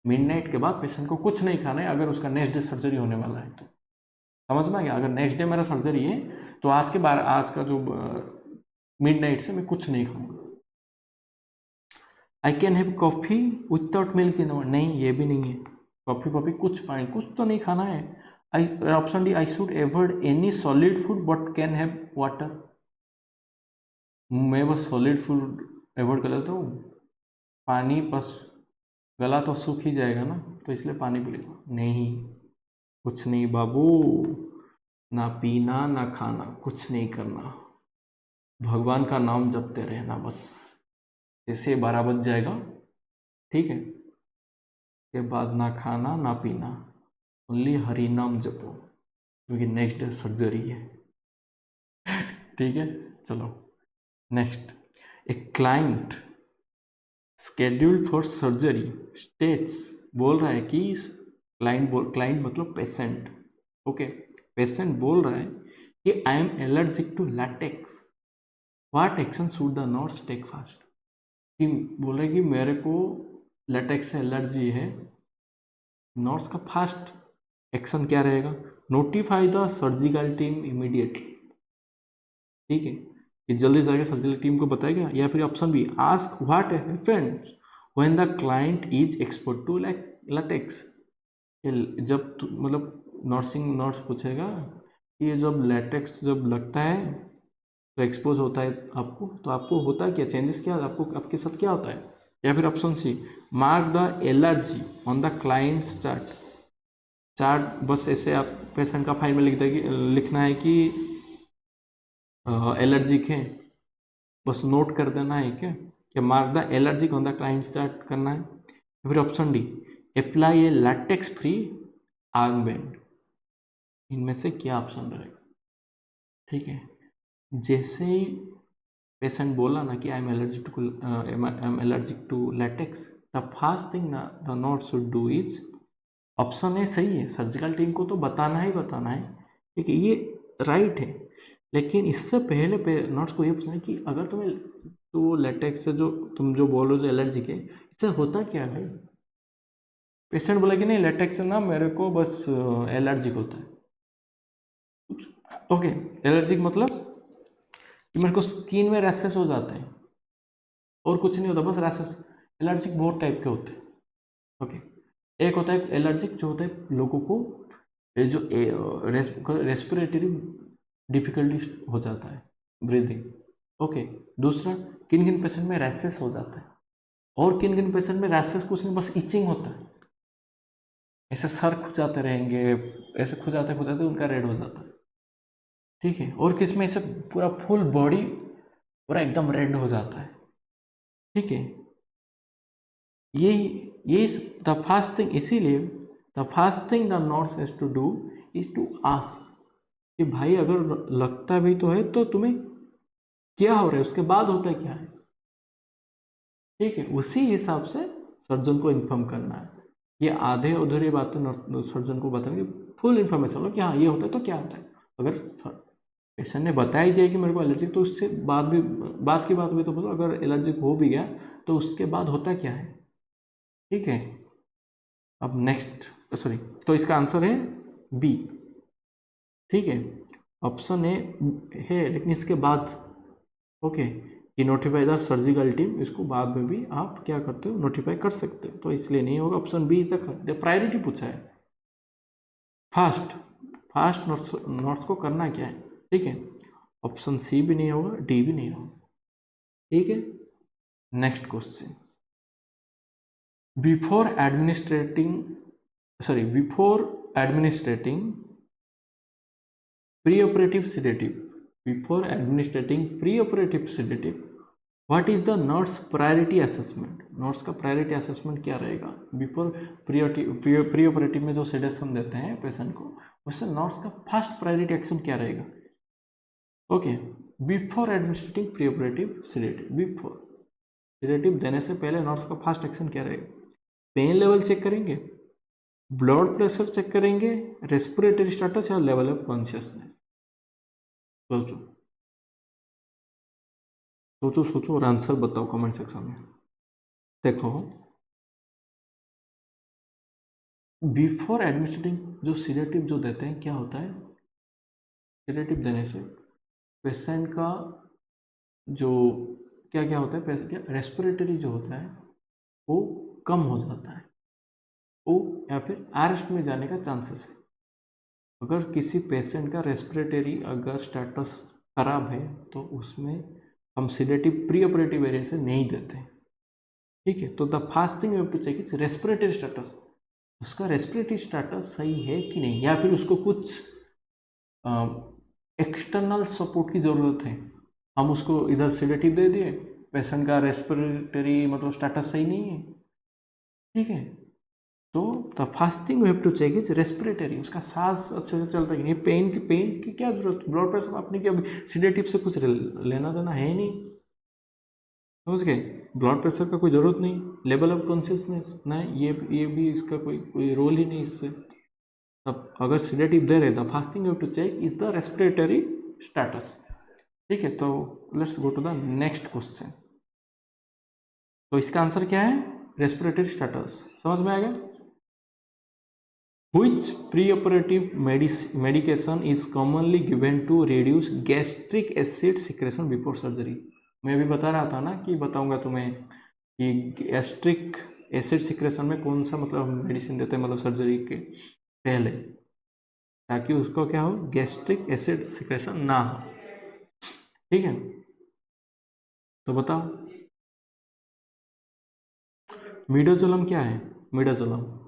मिडनाइट के बाद पेशेंट को कुछ नहीं खाना है अगर उसका नेक्स्ट डे सर्जरी होने वाला है तो। समझ में आ गया? अगर नेक्स्ट डे मेरा सर्जरी है तो आज का जो मिडनाइट से मैं कुछ नहीं खाऊंगा। आई can have coffee without milk in, नहीं ये भी नहीं है, कॉफ़ी कॉफ़ी कुछ पानी कुछ तो नहीं खाना है। आई option D, I should avoid any solid food but can have water, मैं बस सॉलिड फूड अवॉइड कर लेता हूँ, पानी बस, गला तो सूख ही जाएगा ना, तो इसलिए पानी पी लेता हूँ। नहीं, कुछ नहीं बाबू, ना पीना ना खाना, कुछ नहीं करना, भगवान का नाम जपते रहना बस, जैसे 12 बज जाएगा, ठीक है, के बाद ना खाना ना पीना, ओनली हरि नाम जपो, क्योंकि नेक्स्ट डे सर्जरी है। ठीक है, चलो next, a client scheduled for surgery states, बोल रहा है कि क्लाइंट मतलब पेशेंट, ओके, पेशेंट बोल रहा है कि I am allergic to latex, what action should the nurse take fast, कि बोल रहे कि मेरे को लैटेक्स से एलर्जी है, नर्स का फास्ट एक्शन क्या रहेगा? Notify the surgical team immediately, ठीक है, कि जल्दी से आगे सर्जिकल टीम को बताएगा। या फिर option B, ask what happens when the client is expose to latex, जब मतलब नर्स पूछेगा कि ये जब लैटेक्स जब लगता है तो एक्सपोज होता है आपको, तो आपको होता है क्या, चेंजेस क्या आपको, आपके साथ क्या होता है? या फिर option C, mark the allergy on the client's chart, chart बस ऐसे आप पेशेंट का फाइल में लिखना है कि एलर्जिक है, बस नोट कर देना है क्या mark the allergic on the client's chart करना है? फिर ऑप्शन डी, अप्लाई ए लैटेक्स फ्री आर्म बैंड, इनमें से क्या ऑप्शन रहेगा? ठीक है, जैसे ही पेशेंट बोला ना कि I am allergic to latex, the first thing the nurse should do is, option A सही है, सर्जिकल टीम को तो बताना ही बताना है, ठीक है, ये राइट है, लेकिन इससे पहले नर्स को ये पूछना है कि अगर तुम्हें तो लैटेक्स से जो तुम जो बोल रहे हो जो एलर्जिक है, इससे होता क्या है भाई? पेशेंट बोला कि नहीं लैटेक्स से ना मेरे को बस एलर्जिक होता है, ओके, एलर्जिक मतलब कि मेरे को स्किन में रैशेस हो जाते हैं और कुछ नहीं होता, बस रैशेस। एलर्जिक बहुत टाइप के होते हैं, ओके, एक होता है एलर्जिक जो होता है लोगों को जो रेस्पिरेटरी डिफिकल्टी हो जाता है, ब्रीदिंग, ओके, दूसरा किन किन पेशेंट में रैशेस हो जाता है, और किन किन पेशेंट में रैशेस कुछ नहीं, बस इचिंग होता है, ऐसे सर खुजाते रहेंगे, ऐसे खुजाते खुजाते उनका रेड हो जाता है, ठीक है, और किस में ऐसे पूरा फुल बॉडी पूरा एकदम रेड हो जाता है, ठीक है, ये द फर्स्ट थिंग, इसीलिए the first thing the nurse has to do is to ask कि भाई अगर लगता भी तो है तो तुम्हें क्या हो रहा है, उसके बाद होता है क्या है, ठीक है, उसी हिसाब से सर्जन को इन्फॉर्म करना है। ये आधे अधूरी बातें सर्जन को बताएंगे, फुल इन्फॉर्मेशन हो कि हाँ ये होता है तो क्या होता है। अगर पेशेंट ने बता ही दिया कि मेरे को एलर्जिक, तो उससे बात की बात भी तो बोलो, अगर एलर्जिक हो भी गया तो उसके बाद होता क्या है, ठीक है। अब नेक्स्ट सॉरी, तो इसका आंसर है बी, ठीक है, ऑप्शन ए है, लेकिन इसके बाद ओके कि नोटिफाई द सर्जिकल टीम, इसको बाद में भी आप क्या करते हो, नोटिफाई कर सकते हो, तो इसलिए नहीं होगा, ऑप्शन बी तक प्रायोरिटी पूछा है, फास्ट नोट्स को करना क्या है, ठीक है, ऑप्शन सी भी नहीं होगा, डी भी नहीं होगा, ठीक है। Next question, before administrating preoperative sedative what is the nurse priority assessment. Nurse का प्रायोरिटी असेसमेंट क्या रहेगा? बिफोर प्रीऑपरेटिव में जो सेडेशन देते हैं पेशेंट को, उससे नर्स का फर्स्ट प्रायोरिटी एक्शन क्या रहेगा? Okay, before administrating preoperative sedative, before sedative देने से पहले नर्स का फर्स्ट एक्शन क्या रहेगा? पेन लेवल चेक करेंगे, ब्लड प्रेशर चेक करेंगे, रेस्पिरेटरी स्टेटस या लेवल ऑफ कॉन्शियसनेस। सोचो और आंसर बताओ कमेंट सेक्शन में। देखो, बिफोर एडमिनिस्ट्रेटिंग जो सीडेटिव जो देते हैं, क्या होता है? सीडेटिव देने से पेशेंट का जो क्या क्या होता है, पेशेंट का रेस्पिरेटरी जो होता है वो कम हो जाता है, वो या फिर अरेस्ट में जाने का चांसेस है। अगर किसी पेशेंट का रेस्पिरेटरी अगर स्टेटस खराब है तो उसमें हम सीडेटिव प्री ऑपरेटिव एरिया से नहीं देते हैं, ठीक है। तो the first thing you have to check is respiratory status, उसका रेस्पिरेटरी स्टेटस सही है कि नहीं, या फिर उसको कुछ एक्सटर्नल सपोर्ट की ज़रूरत है। हम उसको इधर सीडेटिव दे दिए, पेशेंट का रेस्पिरेटरी मतलब स्टेटस सही नहीं है, ठीक है। तो the first thing we have to check is respiratory, उसका सांस अच्छे से चल रही है। पेन की क्या जरूरत, ब्लड प्रेशर आपने क्या सीडेटिव से कुछ लेना देना है नहीं, समझ गए? ब्लड प्रेशर का कोई ज़रूरत नहीं, लेवल ऑफ कॉन्शियसनेस नहीं, ये भी इसका कोई रोल ही नहीं इससे। तब अगर सीडेटिव दे रहे, the first thing you have to check is the respiratory status, ठीक है। तो let's go to the next question. तो इसका आंसर क्या है? Respiratory status. समझ में आ गया? Which preoperative medication is commonly given to reduce gastric acid secretion before surgery? मैं भी बता रहा था ना कि बताऊंगा तुम्हें कि गैस्ट्रिक एसिड सिक्रेशन में कौन सा मतलब मेडिसिन देते हैं, मतलब सर्जरी के पहले, ताकि उसको क्या हो, गैस्ट्रिक एसिड सिक्रेशन ना हो, ठीक है। तो बताओ मिडाजोलम क्या है? मिडाजोलम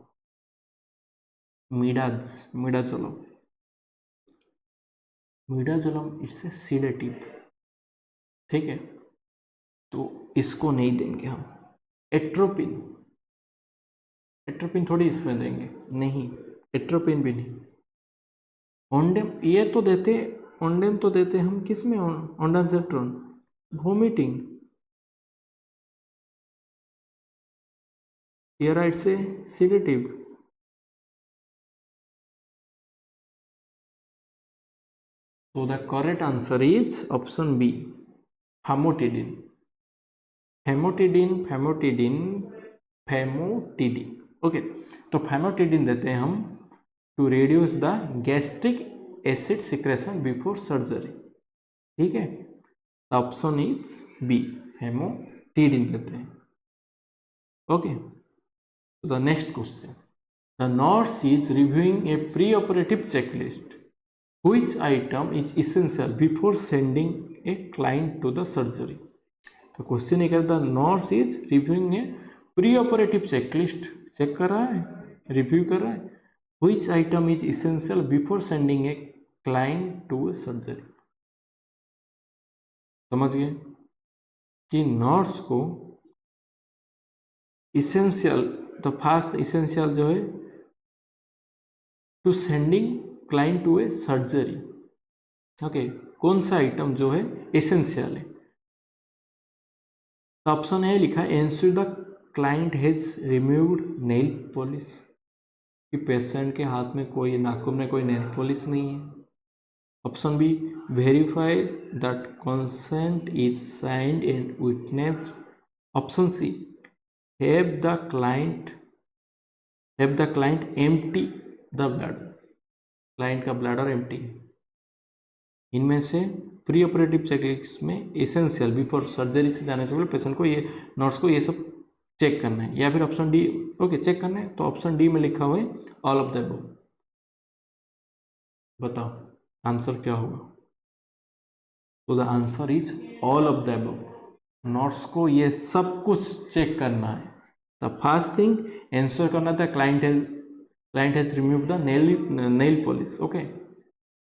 इट्स ए सीडेटिव, ठीक है। तो इसको नहीं देंगे हम। एट्रोपिन थोड़ी इसमें देंगे, नहीं, एट्रोपिन भी नहीं। ओंडेम ये तो देते, ओंडेम तो देते हम किस में, ओंडानसेट्रोन, वोमिटिंग, ये राइट से sedative. So the correct answer is option B, famotidine. Okay, तो famotidine देते हैं हम to reduce the gastric acid secretion before surgery, ठीक है। ऑप्शन इज बी, famotidine देते हैं, okay. The next question, the nurse is reviewing a pre operative checklist, which item is essential before sending a client to the surgery? तो question ये कहता है, nurse is reviewing a pre operative checklist, check कर रहा है, review कर रहा है, which item is essential before sending a client to a surgery? समझ गए कि नर्स को इसेंशियल, तो फर्स्ट इसेंशियल जो है to sending client to a surgery, okay, कौन सा आइटम जो है एसेंशियल है? तो ऑप्शन है लिखा है, ensure the client has removed nail polish, कि पेशेंट के हाथ में कोई, नाखून में कोई नेल पॉलिश नहीं है। Option B, verify that consent is signed and witnessed. Option C, have the client empty the blood, client का ब्लडर एम्प्टी है। इनमें से प्री ऑपरेटिव चेकलिस्ट में एसेंशियल बिफोर सर्जरी से जाने से पहले पेशेंट को, ये नर्स को ये सब चेक करना है, या फिर ऑप्शन डी, ओके, चेक करना है। तो ऑप्शन डी में लिखा हुआ है ऑल ऑफ द अबव। बताओ आंसर क्या होगा? तो the answer is all of the above. Nurse को ये सब कुछ चेक करना है, द फर्स्ट थिंग एंश्योर करना था client has remove the nail polish. Okay,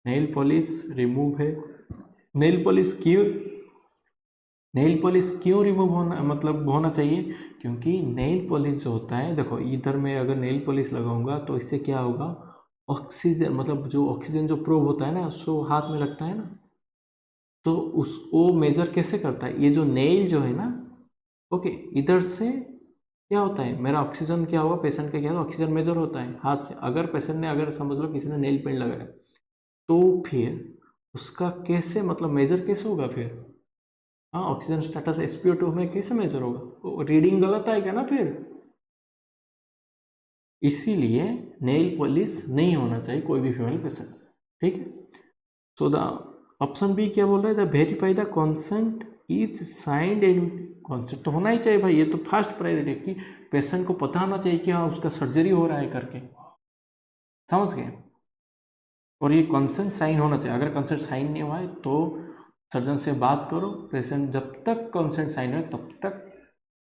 nail polish remove है। नेल पॉलिश क्यों रिमूव होना मतलब होना चाहिए? क्योंकि नेल पॉलिश जो होता है, देखो इधर मैं अगर नेल पॉलिश लगाऊंगा तो इससे क्या होगा, ऑक्सीजन मतलब जो ऑक्सीजन जो प्रोब होता है ना, उसको हाथ में लगता है ना, तो उस वो मेजर कैसे करता है, ये जो नेल जो है ना, ओके, इधर से क्या होता है, मेरा ऑक्सीजन क्या होगा, पेशेंट का क्या होगा, ऑक्सीजन मेजर होता है हाथ से। अगर पेशेंट ने, अगर समझ लो किसी ने नेल पेंट लगाया, तो फिर उसका कैसे मतलब मेजर कैसे होगा फिर? हाँ, ऑक्सीजन स्टेटस SpO2 में कैसे मेजर होगा? रीडिंग गलत आएगा ना फिर। इसीलिए नेल पॉलिश नहीं होना चाहिए कोई भी फीमेल पेशेंट। ठीक है, सो द ऑप्शन बी क्या बोल रहा है, the verify the consent is signed and consent तो होना ही चाहिए भाई, ये तो फर्स्ट प्रायोरिटी है कि पेशेंट को पता होना चाहिए कि हाँ उसका सर्जरी हो रहा है करके, समझ गए? और ये कंसेंट साइन होना चाहिए। अगर कंसेंट साइन नहीं हुआ है तो सर्जन से बात करो। पेशेंट जब तक कंसेंट साइन हो तब तक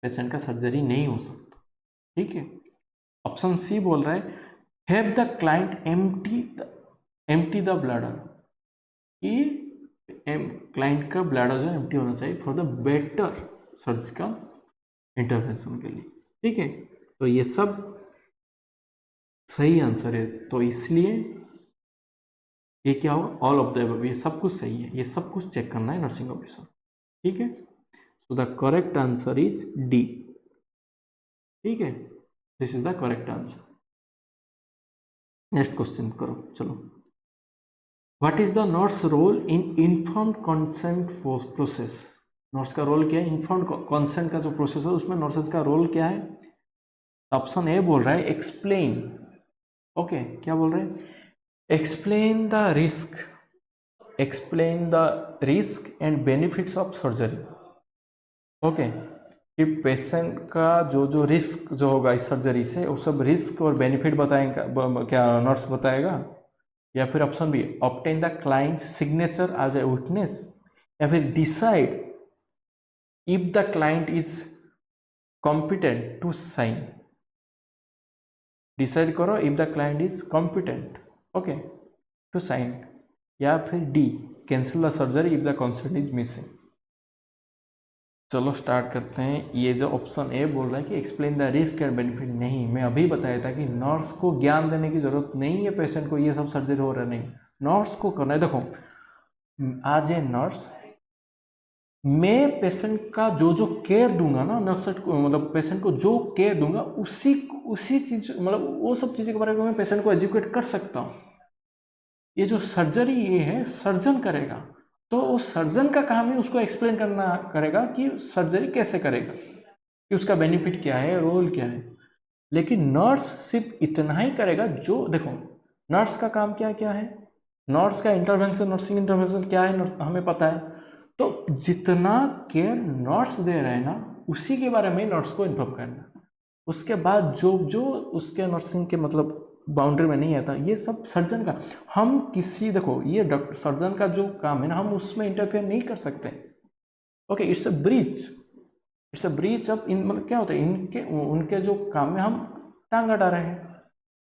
पेशेंट का सर्जरी नहीं हो सकता। ठीक है, ऑप्शन सी बोल रहा है have the client empty the bladder, कि क्लाइंट का ब्लैडर जो एम्प्टी होना चाहिए for the better surgical intervention के लिए। ठीक है, तो ये सब सही आंसर है, तो इसलिए ये क्या होगा, ऑल ऑफ द अबव, ये सब कुछ सही है, ये सब कुछ चेक करना है नर्सिंग ऑफिसर। ठीक है, so the correct answer is D. ठीक है, this is the correct answer. Next question करो, चलो। What is the nurse role in informed consent process? Nurse का रोल क्या है? इन्फॉर्म्ड कंसेंट का जो प्रोसेस है उसमें नर्सेज का रोल क्या है? ऑप्शन ए बोल रहा है एक्सप्लेन। ओके, क्या बोल रहे हैं? Explain the risk and benefits of surgery. Okay, कि पेशेंट का जो रिस्क जो होगा इस सर्जरी से, वो सब रिस्क और बेनिफिट बताएगा, क्या नर्स बताएगा? या फिर option B obtain the client's signature as a witness, या फिर decide if the client is competent to sign. Decide करो if the client is competent, okay, to sign. या फिर D cancel the surgery if the consent is missing. चलो start करते हैं। ये जो ऑप्शन ए बोल रहा है कि explain the risk and benefit, नहीं, मैं अभी बताया था कि नर्स को ज्ञान देने की जरूरत नहीं है पेशेंट को ये सब सर्जरी हो रहा है, नहीं, नर्स को करना है। देखो आज ए नर्स, मैं पेशेंट का जो केयर दूंगा ना, नर्स को मतलब पेशेंट को जो केयर दूंगा उसी चीज मतलब वो सब चीज़ों के बारे में मैं पेशेंट को एजुकेट कर सकता हूँ। ये जो सर्जरी ये है सर्जन करेगा, तो वो सर्जन का काम है उसको एक्सप्लेन करना करेगा कि सर्जरी कैसे करेगा, कि उसका बेनिफिट क्या है, रोल क्या है। लेकिन नर्स सिर्फ इतना ही करेगा जो, देखो नर्स का काम क्या क्या है, नर्स का इंटरवेंशन, नर्सिंग इंटरवेंशन क्या है हमें पता है। तो जितना केयर नर्स दे रहे हैं ना, उसी के बारे में नर्स को इन्फॉर्म करना। उसके बाद जो उसके नर्सिंग के मतलब बाउंड्री में नहीं आता, ये सब सर्जन का। हम किसी, देखो ये डॉक्टर सर्जन का जो काम है ना, हम उसमें इंटरफेयर नहीं कर सकते। Okay, it's a breach of in, मतलब क्या होता है, इनके उनके जो काम में हम टांग अड़ा रहे हैं।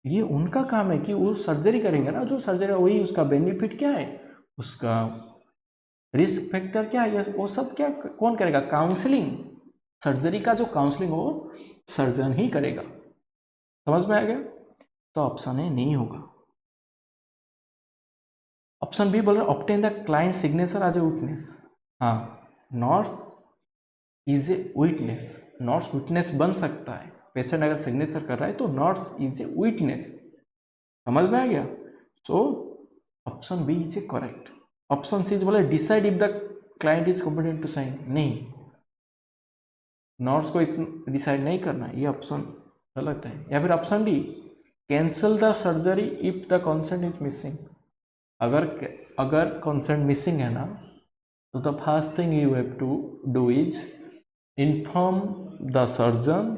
ये उनका काम है कि वो सर्जरी करेंगे ना, जो सर्जरी वही उसका बेनिफिट क्या है, उसका रिस्क फैक्टर क्या है, वो सब क्या कौन करेगा? काउंसलिंग, सर्जरी का जो काउंसलिंग हो सर्जन ही करेगा। समझ में आ गया? तो ऑप्शन ए नहीं होगा। ऑप्शन बी बोल रहा है obtain the client signature as a witness. हाँ, nurse is a witness, nurse witness बन सकता है। पेशेंट अगर सिग्नेचर कर रहा है तो नर्स इज ए विटनेस। समझ में आ गया? So option B is a correct. Option C बोले decide if the client is competent to sign, नहीं, नर्स को डिसाइड नहीं करना, ये ऑप्शन गलत है। या फिर option D cancel the surgery if the consent is missing. अगर कंसेंट मिसिंग है ना, तो the first thing you have to do is inform the surgeon,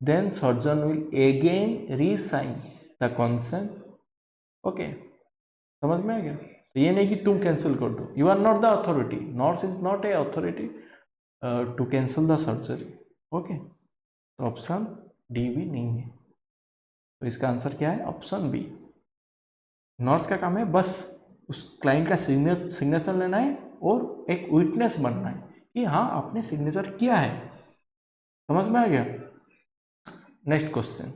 then surgeon will again resign the consent. Okay, समझ में आ गया? तो ये नहीं कि तुम कैंसिल कर दो, you are not the authority, nurse is not a authority to cancel the surgery. Okay, तो ऑप्शन डी भी नहीं है। तो इसका आंसर क्या है? Option B. नर्स का काम है बस उस क्लाइंट का सिग्नेचर लेना है और एक विटनेस बनना है कि हाँ आपने सिग्नेचर किया है। समझ में आ गया? Next question,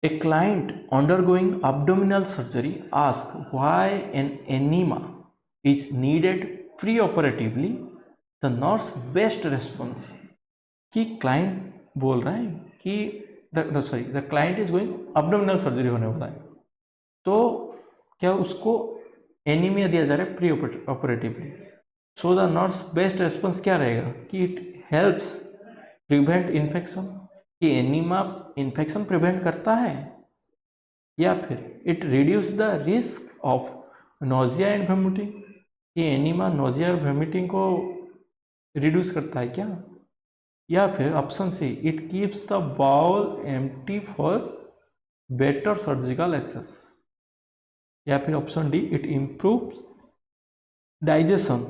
a client undergoing abdominal surgery ask why an enema is needed pre-operatively, the nurse best response। कि क्लाइंट बोल रहा है कि the client is going abdominal surgery होने वाला है, तो क्या उसको एनीमिया दिया जा रहा है pre operatively. So the nurse best response क्या रहेगा कि इट हेल्प्स प्रिवेंट इन्फेक्शन, कि एनीमा इन्फेक्शन प्रिवेंट करता है, या फिर it reduce the risk of nausea and vomiting, ये एनीमा नोजिया और वोमिटिंग को रिड्यूस करता है क्या, या फिर option C it keeps the bowel empty for better surgical access, या फिर option D it improves digestion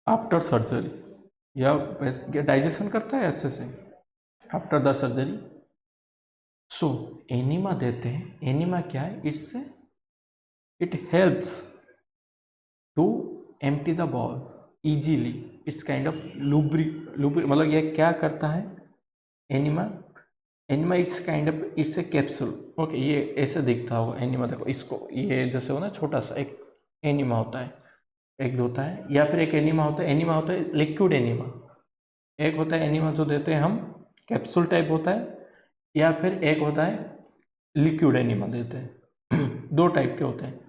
after surgery, या डाइजेशन करता है अच्छे से after the surgery. So enema देते हैं, एनीमा क्या है? It helps to empty the bowel easily, it's kind of लुब्री मतलब ये क्या करता है enema? Enema it's kind of it's a capsule. Okay, ये ऐसे दिखता होगा एनीमा, देखो इसको, ये जैसे हो ना छोटा सा एक एनीमा होता है, एक होता है, या फिर एक एनीमा होता है लिक्विड एनीमा, एक होता है एनीमा जो देते हैं हम कैप्सूल टाइप होता है, या फिर एक होता है लिक्विड एनीमा देते हैं दो टाइप के होते हैं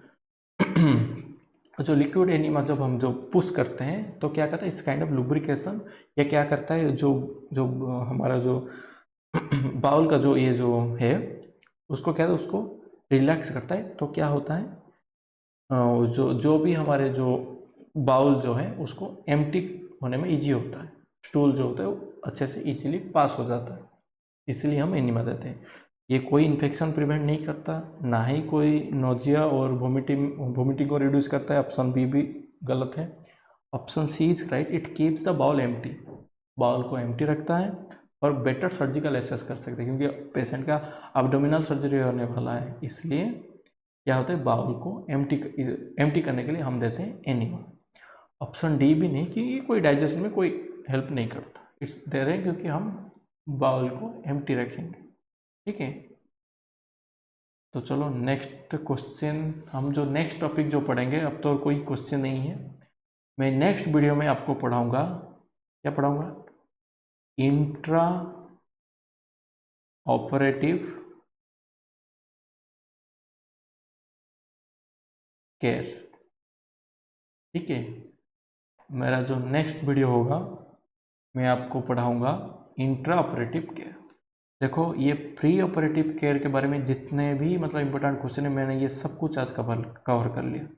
जो लिक्विड एनीमा जब हम जो पुश करते हैं तो क्या करता है? इट्स काइंड ऑफ लुब्रिकेशन, या क्या करता है जो जो हमारा जो बाउल का जो ये जो है उसको क्या है, उसको रिलैक्स करता है। तो क्या होता है जो भी हमारे जो बाउल जो है उसको एम्प्टी होने में इजी होता है, स्टूल जो होता है वो अच्छे से इजीली पास हो जाता है, इसलिए हम एनीमा देते हैं। ये कोई इन्फेक्शन प्रिवेंट नहीं करता, ना ही कोई नोजिया और वोमिटिंग को रिड्यूस करता है। ऑप्शन बी भी गलत है। Option C is right, it keeps the bowel empty, bowel को एम्प्टी रखता है और बेटर सर्जिकल एसेस कर सकते हैं, क्योंकि पेशेंट का एब्डोमिनल सर्जरी होने वाला है, इसलिए क्या होता है बाउल को एम्प्टी करने के लिए हम देते हैं एनीमा। ऑप्शन डी भी नहीं कि ये कोई डाइजेशन में कोई हेल्प नहीं करता, इट्स दे रहे हैं क्योंकि हम बाउल को एम्प्टी रखेंगे। ठीक है, तो चलो नेक्स्ट क्वेश्चन, हम जो नेक्स्ट टॉपिक जो पढ़ेंगे, अब तो कोई क्वेश्चन नहीं है, मैं नेक्स्ट वीडियो में आपको पढ़ाऊंगा, क्या पढ़ाऊंगा? Intra operative care. ठीक है, मेरा जो नेक्स्ट वीडियो होगा मैं आपको पढ़ाऊंगा इंट्रा ऑपरेटिव केयर। देखो ये प्री ऑपरेटिव केयर के बारे में जितने भी मतलब इम्पोर्टेंट क्वेश्चन है, मैंने ये सब कुछ आज कवर कर लिया,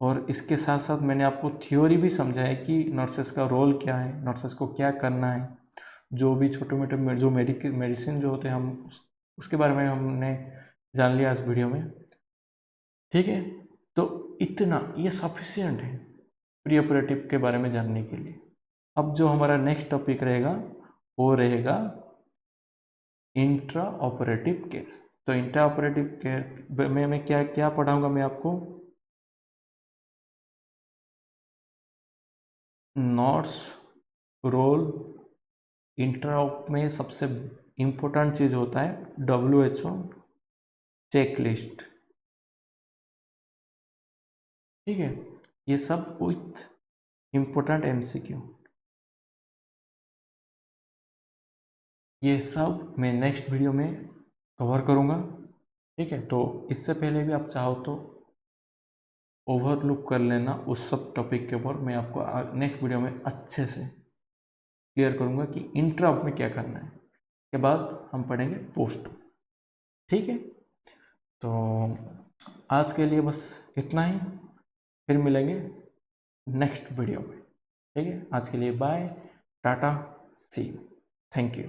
और इसके साथ साथ मैंने आपको थ्योरी भी समझाया कि नर्सेस का रोल क्या है, नर्सेस को क्या करना है, जो भी छोटे मोटे जो मेडिसिन जो होते हैं हम उसके बारे में हमने जान लिया इस वीडियो में। ठीक है, तो इतना ये सफिशियंट है प्री ऑपरेटिव के बारे में जानने के लिए। अब जो हमारा नेक्स्ट टॉपिक रहेगा वो रहेगा इंट्रा ऑपरेटिव केयर। तो इंट्रा ऑपरेटिव केयर में मैं क्या क्या पढ़ाऊंगा मैं आपको? नर्स रोल, इंट्रा में सबसे इम्पोर्टेंट चीज़ होता है WHO चेकलिस्ट। ठीक है, ये सब विथ इम्पोर्टेंट MCQ, ये सब मैं नेक्स्ट वीडियो में कवर करूँगा। ठीक है, तो इससे पहले भी आप चाहो तो ओवरलुक कर लेना उस सब टॉपिक के ऊपर, मैं आपको नेक्स्ट वीडियो में अच्छे से क्लियर करूँगा कि इंट्रा में क्या करना है। के बाद हम पढ़ेंगे पोस्ट। ठीक है, तो आज के लिए बस इतना ही, फिर मिलेंगे नेक्स्ट वीडियो में। ठीक है, आज के लिए bye, tata, see you, thank you.